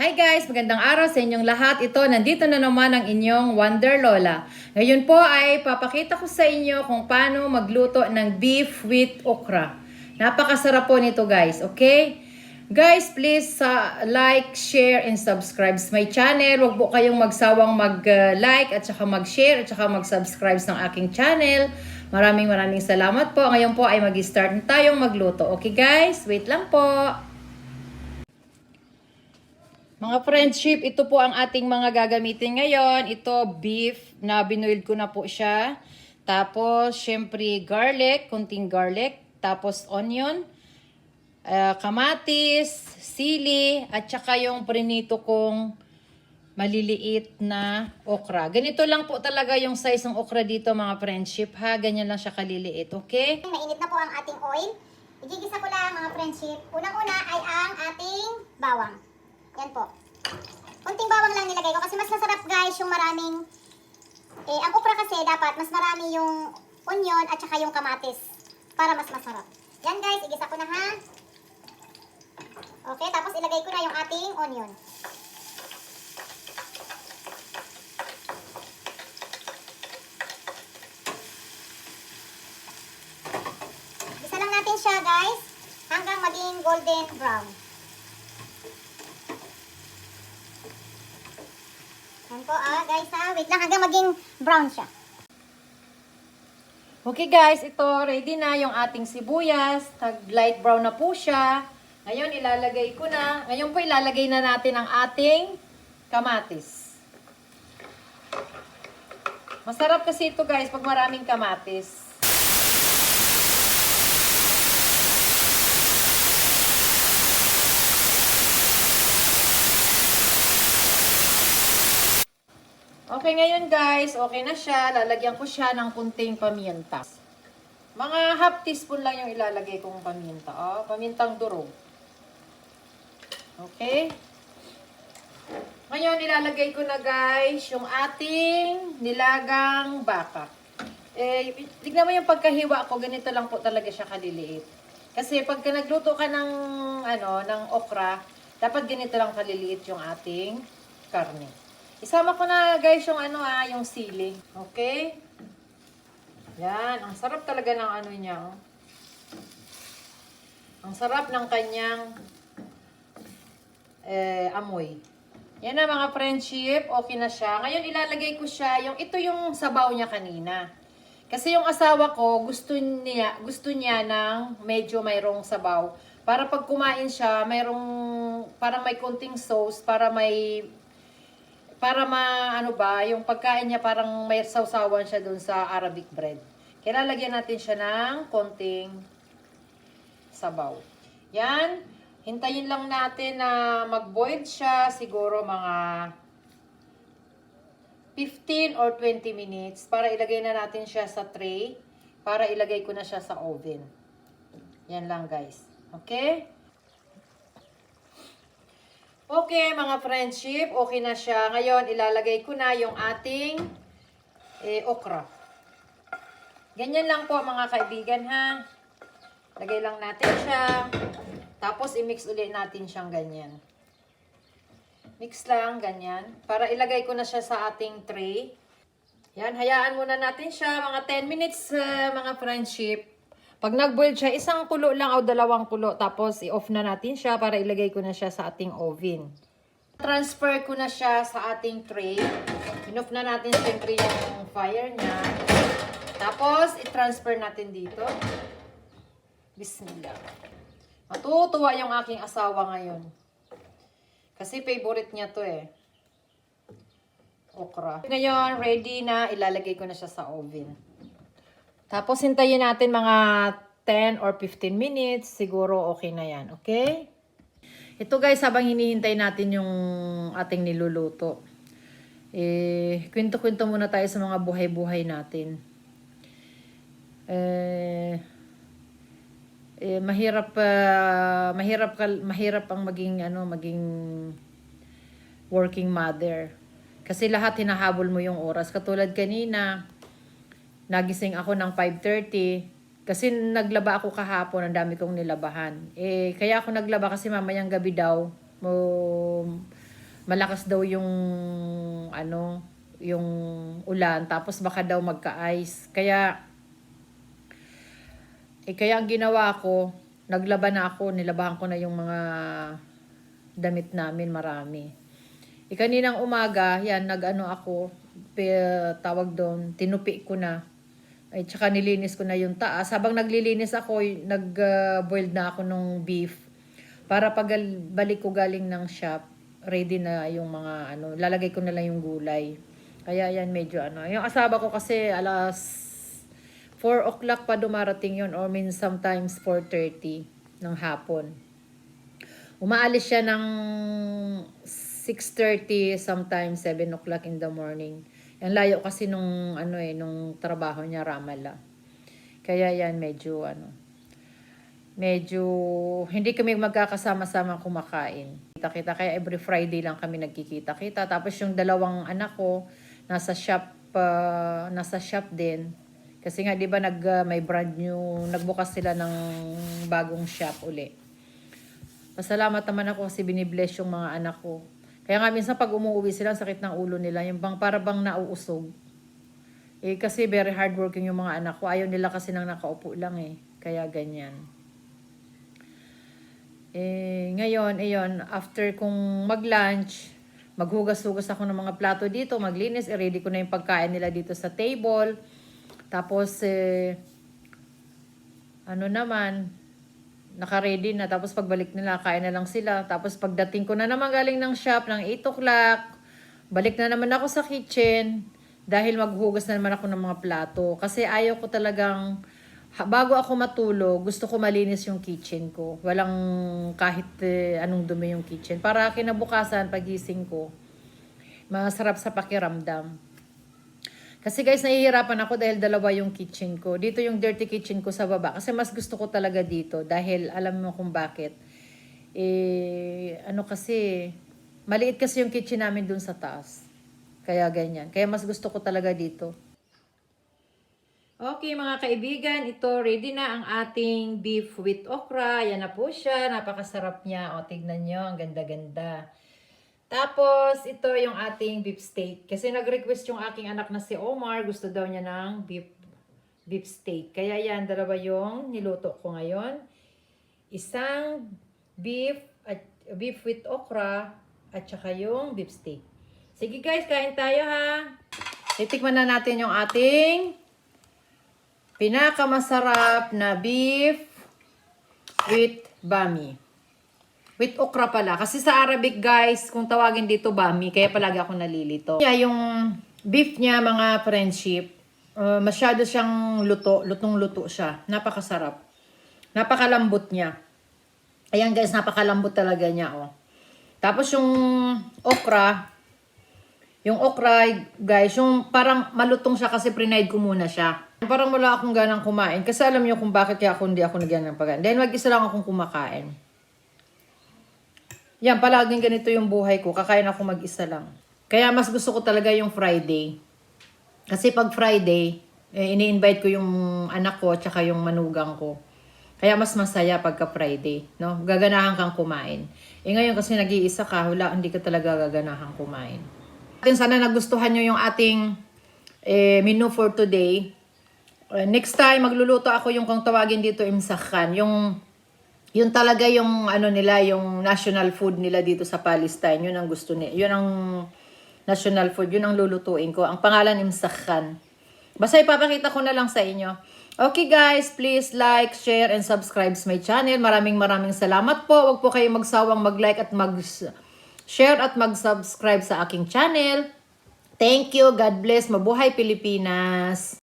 Hi guys! Magandang araw sa inyong lahat. Nandito na naman ang inyong Wonder Lola. Ngayon po ay papakita ko sa inyo kung paano magluto ng beef with okra. Napakasarap po nito guys, okay? Guys, please like, share, and subscribe sa my channel. Huwag po kayong magsawang mag-like at saka mag-share at saka mag-subscribe ng aking channel. Maraming salamat po. Ngayon po ay mag-start na tayong magluto. Okay guys? Wait lang po. Mga friendship, ito po ang ating mga gagamitin ngayon. Ito, beef na binuild ko na po siya. Tapos, syempre, garlic, kunting garlic. Tapos, onion, kamatis, sili, at saka yung prinito kong maliliit na okra. Ganito lang po talaga yung size ng okra dito mga friendship ha. Ganyan lang siya kaliliit, okay? Mainit na po ang ating oil. Igigisa ko lang mga friendship. Unang-una ay ang ating bawang. Yan po. Kunting bawang lang nilagay ko kasi mas masarap guys yung maraming ang okra kasi dapat mas marami yung onion at saka yung kamatis para mas masarap. Yan guys, igisa ko na ha. Okay, tapos ilagay ko na yung ating onion. Igisa lang natin siya guys hanggang maging golden brown. Yan po guys ha. Wait lang hanggang maging brown siya. Okay guys, ito ready na yung ating sibuyas. Light brown na po siya. Ngayon ilalagay ko na. Ngayon po ilalagay na natin ang ating kamatis. Masarap kasi ito guys pag maraming kamatis. Okay, ngayon guys, okay na siya. Lalagyan ko siya ng kunting paminta. Mga half teaspoon lang yung ilalagay kong paminta. Oh, pamintang durog. Okay. Ngayon, ilalagay ko na guys yung ating nilagang baka. Tignan mo yung pagkahiwa ko, ganito lang po talaga siya kaliliit. Kasi pagka nagluto ka ng, ng okra, dapat ganito lang kaliliit yung ating karne. Isama ko na guys yung yung sili. Okay? Yan, ang sarap talaga ng niya. Oh. Ang sarap ng kanyang amoy. Yan na mga friendship, okay na siya. Ngayon ilalagay ko siya, ito yung sabaw niya kanina. Kasi yung asawa ko, gusto niya ng medyo mayroong sabaw. Para pag kumain siya, parang may konting sauce, para yung pagkain niya parang may sausawan siya dun sa Arabic bread. Kaya lalagyan natin siya ng konting sabaw. Yan. Hintayin lang natin na mag-boil siya. Siguro mga 15 or 20 minutes. Para ilagay na natin siya sa tray. Para ilagay ko na siya sa oven. Yan lang guys. Okay? Okay, mga friendship, okay na siya. Ngayon, ilalagay ko na yung ating okra. Ganyan lang po, mga kaibigan, ha. Lagay lang natin siya. Tapos, i-mix ulit natin siyang ganyan. Mix lang, ganyan. Para ilagay ko na siya sa ating tray. Yan, hayaan muna natin siya. Mga 10 minutes, mga friendship. Pag nag-boil siya, isang kulo lang o dalawang kulo. Tapos, i-off na natin siya para ilagay ko na siya sa ating oven. Transfer ko na siya sa ating tray. In-off na natin siyempre yung fire niya. Tapos, i-transfer natin dito. Bismillah. Matutuwa yung aking asawa ngayon. Kasi favorite niya to okra. Ngayon, ready na. Ilalagay ko na siya sa oven. Tapos, hintayin natin mga 10 or 15 minutes. Siguro okay na yan. Okay? Ito guys, habang hinihintay natin yung ating niluluto. Kwento-kwento muna tayo sa mga buhay-buhay natin. Mahirap ang maging working mother. Kasi lahat hinahabol mo yung oras. Katulad kanina, nagising ako ng 5:30 kasi naglaba ako kahapon, ang dami kong nilabahan. Kaya ako naglaba kasi mamayang gabi daw, malakas daw yung yung ulan, tapos baka daw magka-ice. Kaya ang ginawa ko, naglaba na ako, nilabahan ko na yung mga damit namin, marami. Kaninang umaga, yan, tawag doon, tinupi ko na. Ay, tsaka nilinis ko na yung taas. Habang naglilinis ako, nag-boiled na ako ng beef. Para pag balik ko galing ng shop, ready na yung mga lalagay ko na lang yung gulay. Kaya yan, medyo Yung asawa ko kasi alas 4 o'clock pa dumarating yun, or sometimes 4:30 ng hapon. Umaalis siya ng 6:30, sometimes 7 o'clock in the morning. Yan, layo kasi nung trabaho niya, Ramala. Kaya yan, medyo hindi kami magkakasama-sama kumakain. Kita-kita, kaya every Friday lang kami nagkikita-kita. Tapos yung dalawang anak ko, nasa shop din. Kasi nga, di ba, may brand new, nagbukas sila ng bagong shop uli. Pasalamat naman ako kasi binibless yung mga anak ko. Kaya nga minsan pag umuwi sila, sakit ng ulo nila. Yung para bang nauusog. Kasi very hardworking yung mga anak ko. Ayaw nila kasi nang nakaupo lang Kaya ganyan. Ngayon, after kong mag-lunch, maghugas-hugas ako ng mga plato dito, maglinis, ready ko na yung pagkain nila dito sa table. Tapos, naka-ready na. Tapos pagbalik nila, kain na lang sila. Tapos pagdating ko na naman galing ng shop ng 8 o'clock, balik na naman ako sa kitchen dahil maghugas na naman ako ng mga plato. Kasi ayaw ko talagang, bago ako matulog, gusto ko malinis yung kitchen ko. Walang kahit anong dumi yung kitchen. Para kinabukasan, pagising ko, masarap sa pakiramdam. Kasi guys, nahihirapan ako dahil dalawa yung kitchen ko. Dito yung dirty kitchen ko sa baba. Kasi mas gusto ko talaga dito. Dahil alam mo kung bakit. Kasi, maliit kasi yung kitchen namin dun sa taas. Kaya ganyan. Kaya mas gusto ko talaga dito. Okay mga kaibigan, ito ready na ang ating beef with okra. Yan na po siya. Napakasarap niya. O, tignan nyo. Ang ganda-ganda. Tapos, ito yung ating beef steak. Kasi nag-request yung aking anak na si Omar. Gusto daw niya ng beef steak. Kaya yan, dalawa yung niluto ko ngayon. Isang beef with okra at saka yung beef steak. Sige guys, kain tayo ha. Titikman na natin yung ating pinakamasarap na beef with bami. With okra pala. Kasi sa Arabic guys, kung tawagin dito bami, kaya palagi ako nalilito. Kaya yung beef niya mga friendship, masyado siyang lutong-luto siya. Napakasarap. Napakalambot niya. Ayan guys, napakalambot talaga niya. Tapos yung okra guys, yung parang malutong siya kasi prinaid ko muna siya. Parang wala akong ganang kumain. Kasi alam niyo kung bakit kaya hindi ako nagyan ng pagkain. Dahil mag-isa lang akong kumakain. Yan, palaging ganito yung buhay ko. Kakain ako mag-isa lang. Kaya mas gusto ko talaga yung Friday. Kasi pag Friday, ini-invite ko yung anak ko tsaka yung manugang ko. Kaya mas masaya pagka Friday. No? Gaganahan kang kumain. Ngayon kasi nag-iisa ka, hindi ka talaga gaganahan kumain. Sana nagustuhan nyo yung ating menu for today. Next time, magluluto ako yung kung tawagin dito imsakhan. Yun talaga yung nila, yung national food nila dito sa Palestine. Yun ang gusto nila. Yun ang national food. Yun ang lulutuin ko. Ang pangalan imsakhan. Basta ipapakita ko na lang sa inyo. Okay guys, please like, share, and subscribe sa my channel. Maraming salamat po. Huwag po kayong magsawang mag-like at mag-share at mag-subscribe sa aking channel. Thank you. God bless. Mabuhay Pilipinas.